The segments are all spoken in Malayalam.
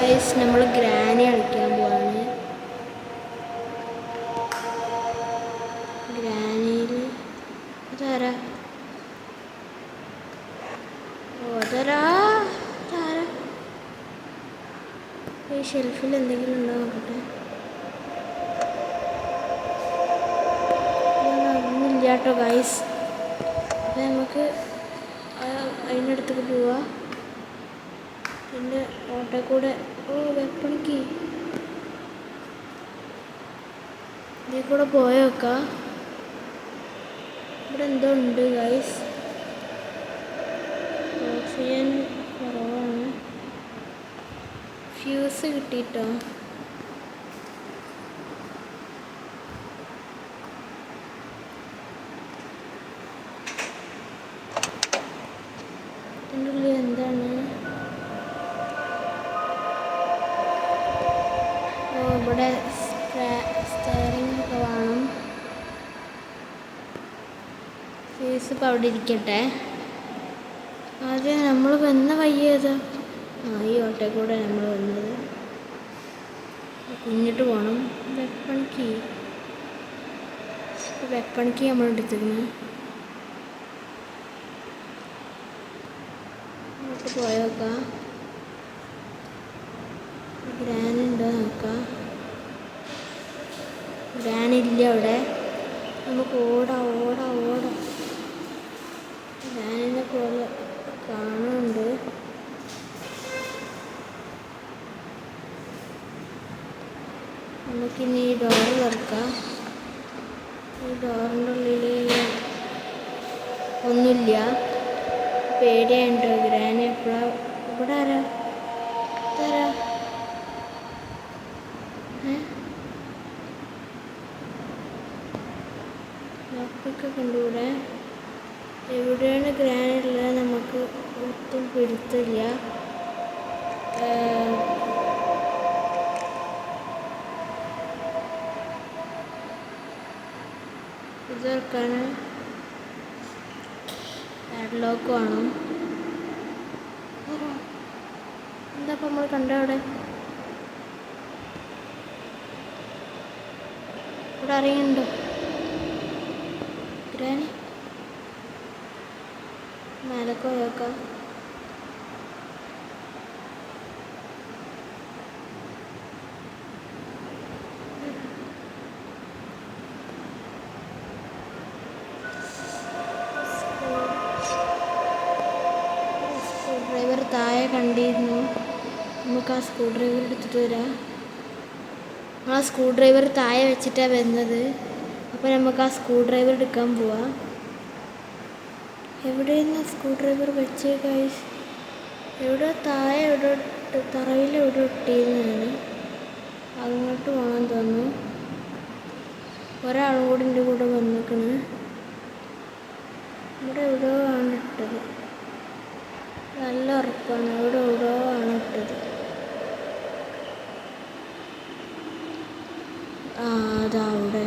ഗൈസ് നമ്മൾ ഗ്രാനി കളിക്കാൻ പോവാണ്. ഗ്രാനിയിൽ അതാരാ? അതാരാ? ഈ ഷെൽഫിൽ എന്തെങ്കിലും ഉണ്ടോ നോക്കട്ടെ. ഒന്നുമില്ല കേട്ടോ ഗൈസ്. അപ്പം നമുക്ക് അതിൻ്റെ അടുത്തേക്ക് പോവാം. പിന്നെ ഓട്ടോ കൂടെ വെപ്പണിക്ക് ഇതിൽ കൂടെ പോയേക്കാം. ഇവിടെ എന്തോ ഉണ്ട് ഗൈസ്. ഓക്സിജൻ കുറവാണ്. ഫ്യൂസ് കിട്ടിയിട്ടോ. ഇതിൻ്റെ ഉള്ളിൽ എന്താണ്? ഇവിടെ സ്റ്റെയറിംഗ് ഒക്കെ വേണം. ഫീസ് ഇപ്പം അവിടെ ഇരിക്കട്ടെ. ആദ്യം നമ്മൾ വന്ന വയ്യത് ഈ ഓട്ടോ കൂടെ നമ്മൾ വന്നത്. കുഞ്ഞിട്ട് പോകണം. വെപ്പണിക്ക് നമ്മൾ എടുത്തിരുന്നു. അങ്ങോട്ട് പോയേക്കാം. ഗ്രാനുണ്ടോ നോക്കാം. ഗ്രാനില്ല അവിടെ. നമുക്ക് ഓടാം. ഗ്രാനിനെ പോലെ കാണുന്നുണ്ട്. നമുക്കിനി ഈ ഡോറ് തുറക്കാം. ഈ ഡോറിൻ്റെ ഉള്ളിൽ ഒന്നുമില്ല. പേടിയുണ്ട്. ഗ്രാനി എപ്പോഴാണ് ഇവിടെ ആരാ? ലോക്കൊക്കെ കണ്ടുകൂടെ. എവിടെയാണ് ഗ്രാനുള്ളത് നമുക്ക് ഒട്ടും പിടുത്തില്ല. ഇത് തുറക്കാൻ പാഡ്ലോക്ക് വേണം. എന്താ ഇപ്പം നമ്മൾ കണ്ടവിടെ? ഇവിടെ അറിയുന്നുണ്ടോ ഗ്രാനി? മേലൊക്കെ പോയേക്കാം. സ്ക്രൂ ഡ്രൈവർ താഴെ കണ്ടിരുന്നു. നമുക്ക് ആ സ്ക്രൂ ഡ്രൈവർ എടുത്തിട്ട് വരാം. ആ സ്ക്രൂ ഡ്രൈവർ താഴെ വെച്ചിട്ടാണ് വരുന്നത്. അപ്പോൾ നമുക്ക് ആ സ്ക്രൂ ഡ്രൈവർ എടുക്കാൻ പോവാം. എവിടെയാണ് സ്ക്രൂ ഡ്രൈവർ വെച്ച് ഗൈസ്? എവിടെ താഴെ എവിടെ തറയിൽ എവിടെ ഇട്ടിരുന്നതാണ്. അങ്ങോട്ട് പോകാൻ തോന്നുന്നു. ഒരാളും കൂടി എൻ്റെ കൂടെ വന്നിക്കണ്. ഇവിടെ എവിടെയോ ആണ് ഇട്ടത്. നല്ല ഉറപ്പാണ്. എവിടെയോ ആണ് ഇട്ടത്. അതാ അവിടെ.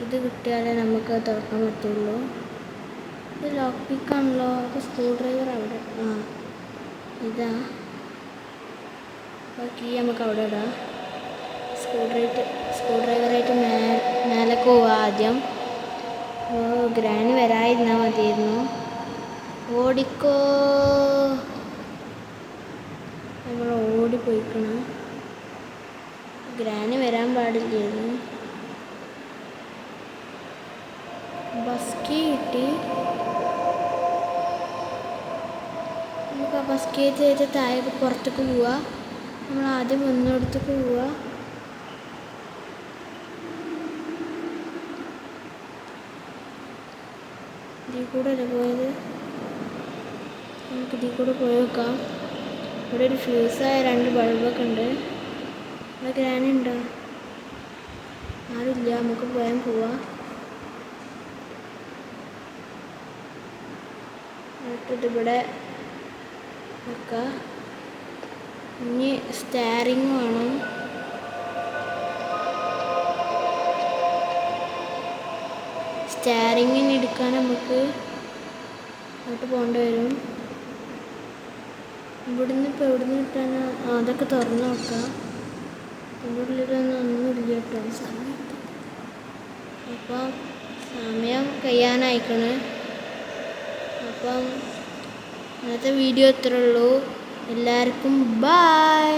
ഇത് കിട്ടിയാലേ നമുക്ക് തുറക്കാൻ പറ്റുള്ളൂ. ഇത് ലോക്ക് പിക്കാണല്ലോ. അപ്പോൾ സ്ക്രൂ ഡ്രൈവർ അവിടെ. ഇതാ. അപ്പോൾ കീ നമുക്ക് അവിടെ ഇടാം. സ്ക്രൂ ഡ്രൈവറായിട്ട് മേലേക്ക് പോവുക ആദ്യം. ഗ്രാനി വരാതിരുന്നാൽ മതിയായിരുന്നു. ഓടിക്കോ. നമ്മൾ ഓടിപ്പോയിക്കണം. ഗ്രാനി വരാൻ പാടില്ലായിരുന്നു. ബസ് കീ കിട്ടി. നമുക്ക് ആ ബസ് കീ ചെയ്ത് താഴേക്ക് പുറത്തേക്ക് പോവാം. നമ്മൾ ആദ്യം വന്നിടത്തേക്ക് പോവാം. ഇതിൽ കൂടെ അല്ലേ പോയത്? നമുക്ക് ഇതിൽ കൂടെ പോയി നോക്കാം. ഇവിടെ ഒരു ഫ്യൂസായ 2 ബൾബൊക്കെ ഉണ്ട്. ഇവിടെ ഗ്രാനി ഉണ്ടോ? ആരില്ല. നമുക്ക് പോവാം. ഇതിവിടെ വെക്കാം. ഇനി സ്റ്റെയറിങ് വേണം. സ്റ്റെയറിങ്ങിന് എടുക്കാൻ നമുക്ക് അങ്ങോട്ട് പോകേണ്ടി വരും. ഇവിടുന്ന് ഇപ്പോൾ എവിടുന്ന് കിട്ടാനാ? അതൊക്കെ തുറന്ന് നോക്കാം. ഇതിൻ്റെ ഉള്ളിലൊന്നും ഒന്നുമില്ല കേട്ടോ. അപ്പം സമയം കഴിയാനായിക്കണ്. അപ്പം ഇന്നത്തെ വീഡിയോ ഇത്രേ ഉള്ളൂ. എല്ലാവർക്കും ബൈ.